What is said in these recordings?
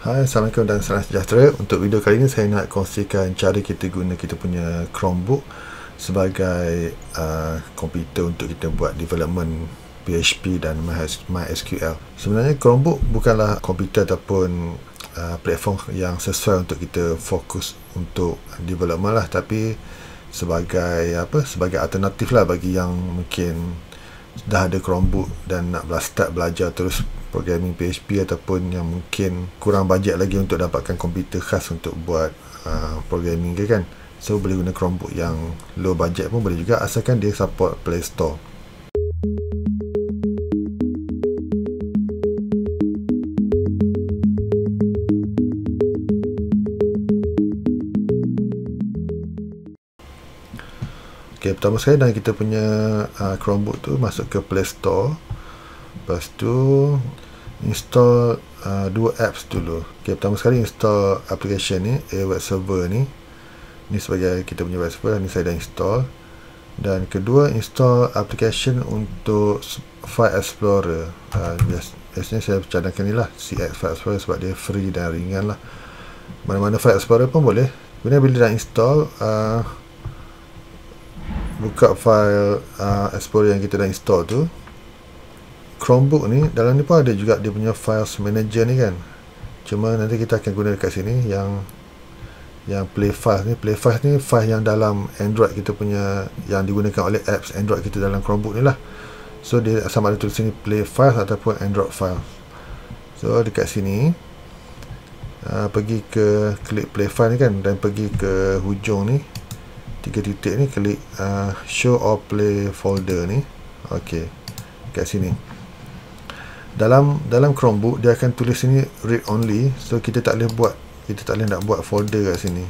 Hai, Assalamualaikum dan salam sejahtera. Untuk video kali ini saya nak kongsikan cara kita guna kita punya Chromebook sebagai komputer untuk kita buat development PHP dan MySQL. Sebenarnya Chromebook bukanlah komputer ataupun platform yang sesuai untuk kita fokus untuk development lah, tapi sebagai sebagai alternatif lah bagi yang mungkin dah ada Chromebook dan nak start belajar terus programming PHP, ataupun yang mungkin kurang bajet lagi untuk dapatkan komputer khas untuk buat programming ke kan. So boleh guna Chromebook yang low budget pun boleh juga, asalkan dia support Play Store. Okay, pertama sekali dalam kita punya Chromebook tu masuk ke Play Store. Lepas tu install dua apps dulu. Okay, pertama sekali install application ni, web server ni. Ni sebagai kita punya web server, ni saya dah install. Dan kedua, install application untuk File Explorer. Biasanya saya cadangkan ni lah, CX File Explorer, sebab dia free dan ringan lah. Mana-mana File Explorer pun boleh. Kemudian bila dah install, buka file Explorer yang kita dah install tu. Chromebook ni, dalam ni pun ada juga dia punya files manager ni kan. Cuma nanti kita akan guna dekat sini yang play files ni. Play files ni file yang dalam Android kita punya, yang digunakan oleh apps Android kita dalam Chromebook ni lah. So dia sama ada tulis sini play files ataupun Android file. So dekat sini pergi ke klik play file ni kan, dan pergi ke hujung ni 3 titik ni, klik show or play folder ni. Ok, kat sini dalam Chromebook dia akan tulis sini read only. So kita tak boleh nak buat folder kat sini.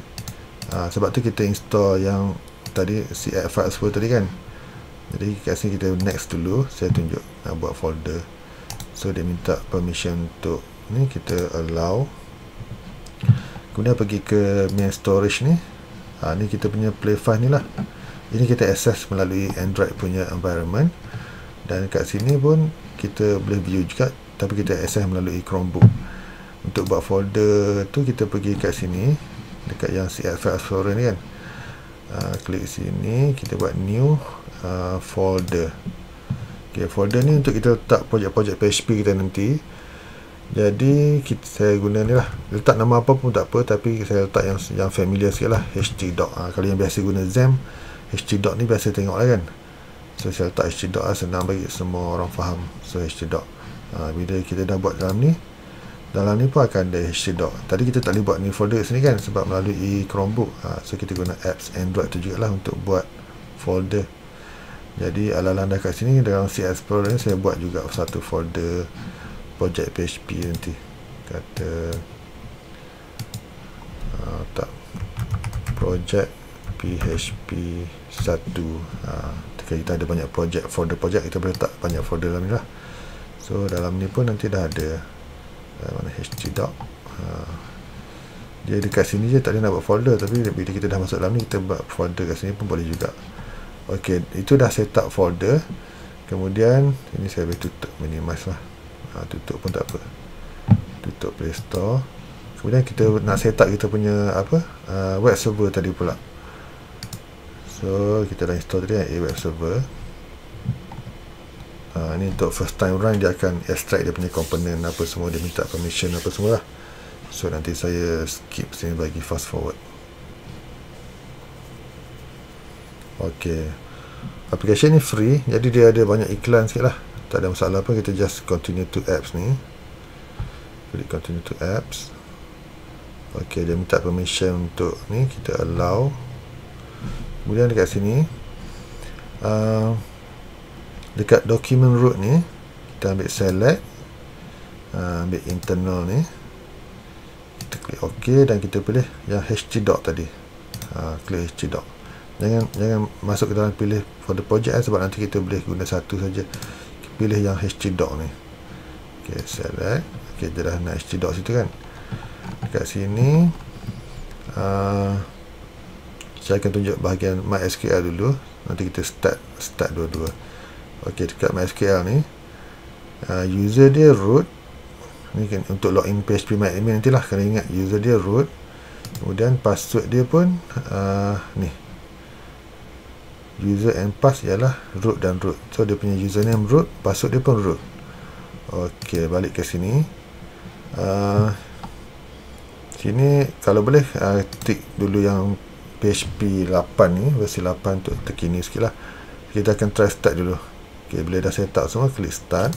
Sebab tu kita install yang tadi CX File Explorer tadi kan. Jadi kat sini kita next dulu. Saya tunjuk nak buat folder. So dia minta permission untuk ni, kita allow. Kemudian pergi ke main storage ni. Ni kita punya play file ni lah. Ini kita access melalui Android punya environment. Dan kat sini pun kita boleh view juga, tapi kita access melalui Chromebook. Untuk buat folder tu kita pergi kat sini, dekat yang CX File Explorer ni kan. Klik sini, kita buat new folder. Okay, folder ni untuk kita letak projek-projek PHP kita nanti. Jadi saya guna ni lah, letak nama apa pun tak apa, tapi saya letak yang familiar sikit lah, htdoc. Kalau yang biasa guna XAMPP, htdoc ni biasa tengok lah kan. So saya letak htdoc lah, senang bagi semua orang faham. So htdoc, bila kita dah buat dalam ni pun akan ada htdoc. Tadi kita tak boleh buat ni folder sini kan, sebab melalui Chromebook. So kita guna apps Android tu jugalah untuk buat folder. Jadi ala-ala dah kat sini, dalam CX Explorer ni saya buat juga satu folder projek PHP nanti. Kata tak, projek PHP 1. Kita ada banyak folder projek, kita boleh letak banyak folder dalam ni lah. So dalam ni pun nanti dah ada mana htdoc. Dia dekat sini je, tak ada nak buat folder, tapi bila kita dah masuk dalam ni, kita buat folder kat sini pun boleh juga. Ok, itu dah set up folder. Kemudian ini saya boleh tutup, minimize lah. Tutup pun tak apa, tutup Play Store. Kemudian kita nak set up kita punya web server tadi pula. So kita dah install tadi web server. Ni untuk first time run, dia akan extract dia punya komponen apa semua, dia minta permission apa semua lah. So nanti saya skip sini bagi fast forward. Ok, application ni free, jadi dia ada banyak iklan sikit lah. Tak ada masalah pun, kita just continue to apps ni. Klik continue to apps. Ok, dia minta permission untuk ni, kita allow. Kemudian dekat sini dekat document root ni, kita ambil select, ambil internal ni, kita klik ok, dan kita pilih yang htdoc tadi. Klik htdoc. Jangan masuk ke dalam pilih folder project sebab nanti kita boleh guna satu saja. Pilih yang htdoc ni. Ok, select. Ok, dia dah nak htdoc situ kan. Dekat sini saya akan tunjuk bahagian MySQL dulu. Nanti kita start dua-dua. Ok, dekat MySQL ni user dia root. ni kan untuk login phpMyAdmin nantilah. Kena ingat user dia root, kemudian password dia pun ni user and pass ialah root dan root. So dia punya username root, password dia pun root. ok, balik ke sini. Sini kalau boleh tik dulu yang PHP 8 ni, versi 8 untuk terkini sikit lah. Kita akan try start dulu. ok, bila dah set up semua, klik start.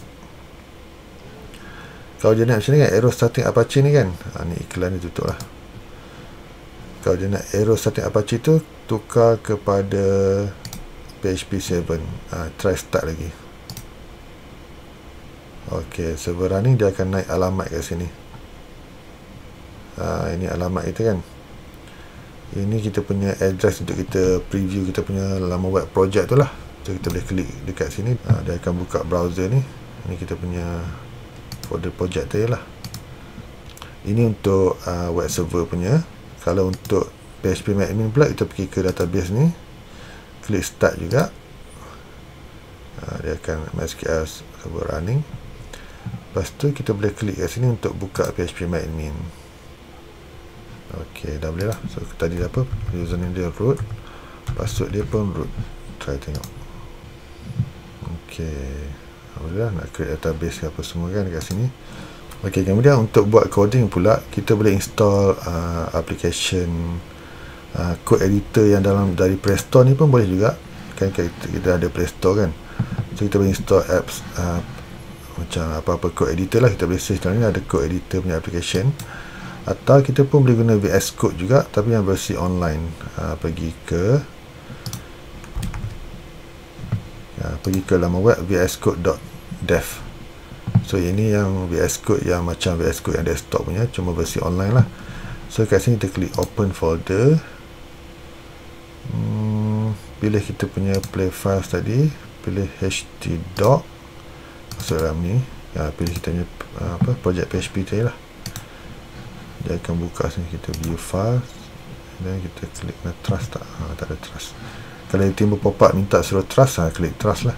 Kalau dia nak macam ni kan, arrow starting Apache ni kan, ni iklan ni tutup lah. Kalau dia nak arrow starting Apache tu, tukar kepada PHP 7. Try start lagi. ok, server running, dia akan naik alamat kat sini. Ini alamat kita kan. Ini kita punya address untuk kita preview kita punya laman web project tu lah. So kita boleh klik dekat sini, dia akan buka browser ni. Ini kita punya folder project tadi lah. Ini untuk web server punya. Kalau untuk phpMyAdmin pula, kita pergi ke database ni, klik start juga. Dia akan MySQL server running. Lepas tu kita boleh klik kat sini untuk buka phpMyAdmin. ok, dah boleh lah. So tadi apa, username dia root, password dia pun root. Try tengok. ok, alhamdulillah nak create database ke apa semua kan dekat sini. ok, kemudian untuk buat coding pula, kita boleh install application code editor yang dari Play Store ni pun boleh juga kan. Kita ada Play Store kan, so kita boleh install apps macam apa-apa code editor lah. Kita boleh search dalam ni, ada code editor punya application. Atau kita pun boleh guna VS Code juga, tapi yang versi online. Pergi ke laman web vscode.dev. so ini yang VS Code yang macam VS Code yang desktop punya, cuma versi online lah. So kat sini kita klik open folder. Pilih kita punya play files tadi, pilih htdoc, masuk dalam ni. Pilih kita punya project PHP tadi lah. Dia akan buka sini, kita view files, dan kita klik trust tak? Tak ada trust. Kalau dia timbul pop up minta suruh trust, klik trust lah.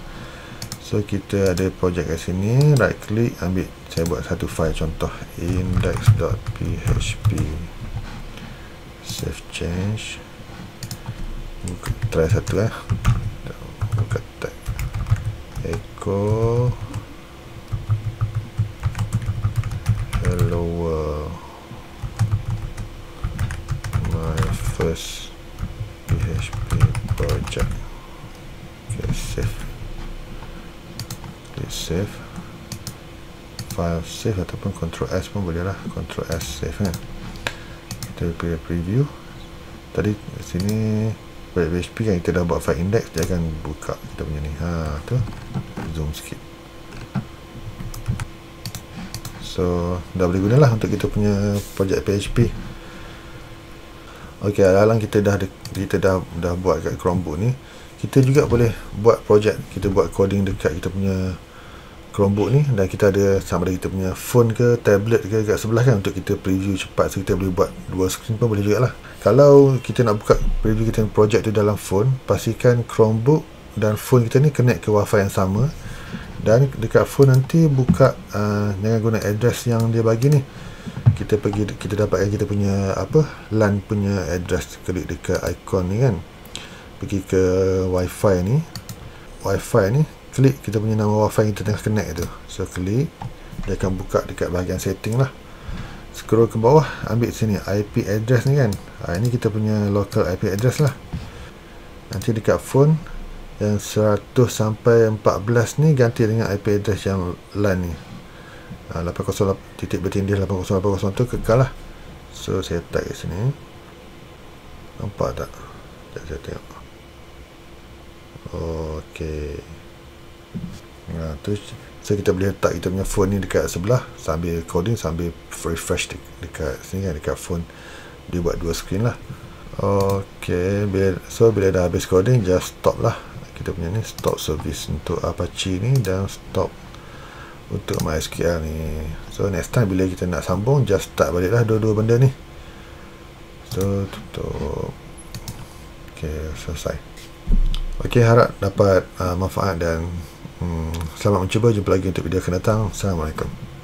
So kita ada project kat sini, right click, ambil, saya buat satu file contoh, index.php, save change, buka, try satu buka tag echo hello world, my first PHP project. Okay, save. Klik save. File save ataupun Ctrl S pun boleh lah. Ctrl S save kan. Kita pilih preview. Tadi sini pada PHP kan kita dah buat file index, dia akan buka kita punya ni. Tu zoom sikit. So dah boleh gunalah untuk kita punya project PHP. ok, alang kita dah buat kat Chromebook ni, kita juga boleh buat project, kita buat coding dekat kita punya Chromebook ni, dan kita ada sama ada kita punya phone ke tablet ke kat sebelah kan, untuk kita preview cepat. So kita boleh buat dua screen pun boleh juga lah. Kalau kita nak buka preview kita project tu dalam phone, pastikan Chromebook dan phone kita ni connect ke wifi yang sama. Dan dekat phone nanti buka, jangan guna address yang dia bagi ni. Kita dapatkan kita punya LAN punya address. Klik dekat ikon ni kan, pergi ke wifi ni, klik kita punya nama wifi yang kita tengah connect tu. So klik, dia akan buka dekat bahagian setting lah. Scroll ke bawah, ambil sini IP address ni kan. Ini kita punya local IP address lah. Nanti dekat phone yang 100 sampai 14 ni ganti dengan IP address yang LAN ni. 80.8.8.0 tu kekal lah. So saya tag kat sini. Nampak tak? Saya tengok. ok, tu, so kita boleh letak kita punya phone ni dekat sebelah sambil coding, sambil refresh dekat sini kan, dekat phone. Dia buat dua screen lah. ok, bila dah habis coding, just stop lah. Kita punya ni stop service untuk Apache ni, dan stop untuk MySQL ni. So next time bila kita nak sambung, just start balik lah dua-dua benda ni. So tutup. ok, selesai. ok, harap dapat manfaat dan selamat mencuba. Jumpa lagi untuk video akan datang. Assalamualaikum.